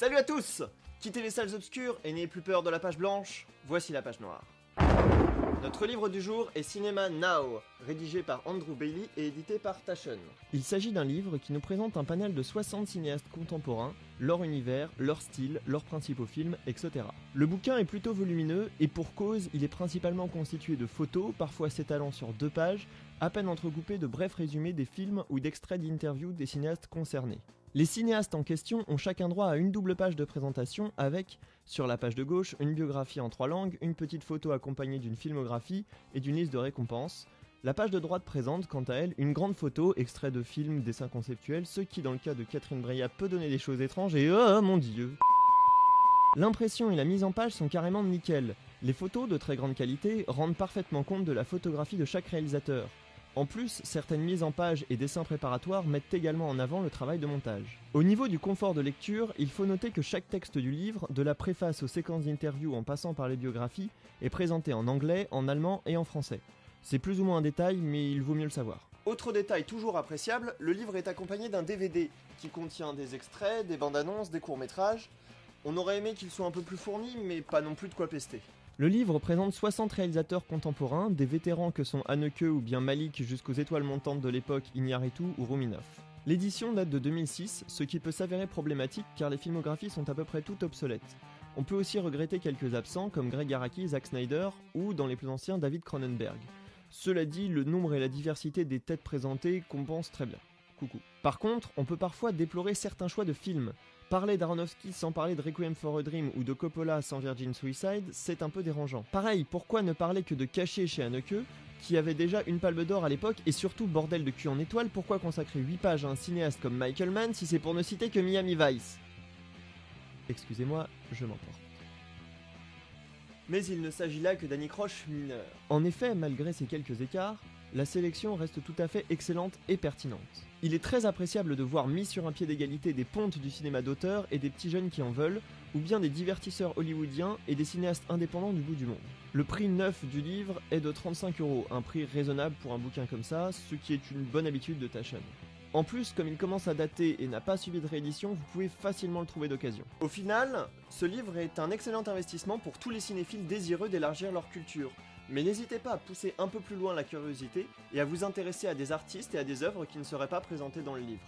Salut à tous! Quittez les salles obscures et n'ayez plus peur de la page blanche, voici la page noire. Notre livre du jour est Cinema Now, rédigé par Andrew Bailey et édité par Taschen. Il s'agit d'un livre qui nous présente un panel de 60 cinéastes contemporains, leur univers, leur style, leurs principaux films, etc. Le bouquin est plutôt volumineux et pour cause, il est principalement constitué de photos, parfois s'étalant sur 2 pages, à peine entrecoupées de brefs résumés des films ou d'extraits d'interviews des cinéastes concernés. Les cinéastes en question ont chacun droit à une double page de présentation avec, sur la page de gauche, une biographie en 3 langues, une petite photo accompagnée d'une filmographie et d'une liste de récompenses. La page de droite présente, quant à elle, une grande photo, extrait de films, dessins conceptuels, ce qui, dans le cas de Catherine Breillat, peut donner des choses étranges et oh mon dieu. L'impression et la mise en page sont carrément nickel. Les photos, de très grande qualité, rendent parfaitement compte de la photographie de chaque réalisateur. En plus, certaines mises en page et dessins préparatoires mettent également en avant le travail de montage. Au niveau du confort de lecture, il faut noter que chaque texte du livre, de la préface aux séquences d'interviews en passant par les biographies, est présenté en anglais, en allemand et en français. C'est plus ou moins un détail, mais il vaut mieux le savoir. Autre détail toujours appréciable, le livre est accompagné d'un DVD qui contient des extraits, des bandes annonces, des courts-métrages. On aurait aimé qu'il soit un peu plus fourni, mais pas non plus de quoi pester. Le livre présente 60 réalisateurs contemporains, des vétérans que sont Haneke ou bien Malik jusqu'aux étoiles montantes de l'époque Iñárritu ou Ruminov. L'édition date de 2006, ce qui peut s'avérer problématique car les filmographies sont à peu près toutes obsolètes. On peut aussi regretter quelques absents comme Greg Araki, Zack Snyder ou, dans les plus anciens, David Cronenberg. Cela dit, le nombre et la diversité des têtes présentées compensent très bien. Coucou. Par contre, on peut parfois déplorer certains choix de films. Parler d'Aronofsky sans parler de Requiem for a Dream ou de Coppola sans Virgin Suicide, c'est un peu dérangeant. Pareil, pourquoi ne parler que de Caché chez Haneke, qui avait déjà une palme d'or à l'époque, et surtout, bordel de cul en étoile, pourquoi consacrer 8 pages à un cinéaste comme Michael Mann si c'est pour ne citer que Miami Vice? Excusez-moi, je m'emporte. Mais il ne s'agit là que d'anicroches mineurs. En effet, malgré ces quelques écarts, la sélection reste tout à fait excellente et pertinente. Il est très appréciable de voir mis sur un pied d'égalité des pontes du cinéma d'auteur et des petits jeunes qui en veulent, ou bien des divertisseurs hollywoodiens et des cinéastes indépendants du bout du monde. Le prix neuf du livre est de 35 €, un prix raisonnable pour un bouquin comme ça, ce qui est une bonne habitude de Taschen. En plus, comme il commence à dater et n'a pas subi de réédition, vous pouvez facilement le trouver d'occasion. Au final, ce livre est un excellent investissement pour tous les cinéphiles désireux d'élargir leur culture. Mais n'hésitez pas à pousser un peu plus loin la curiosité et à vous intéresser à des artistes et à des œuvres qui ne seraient pas présentées dans le livre.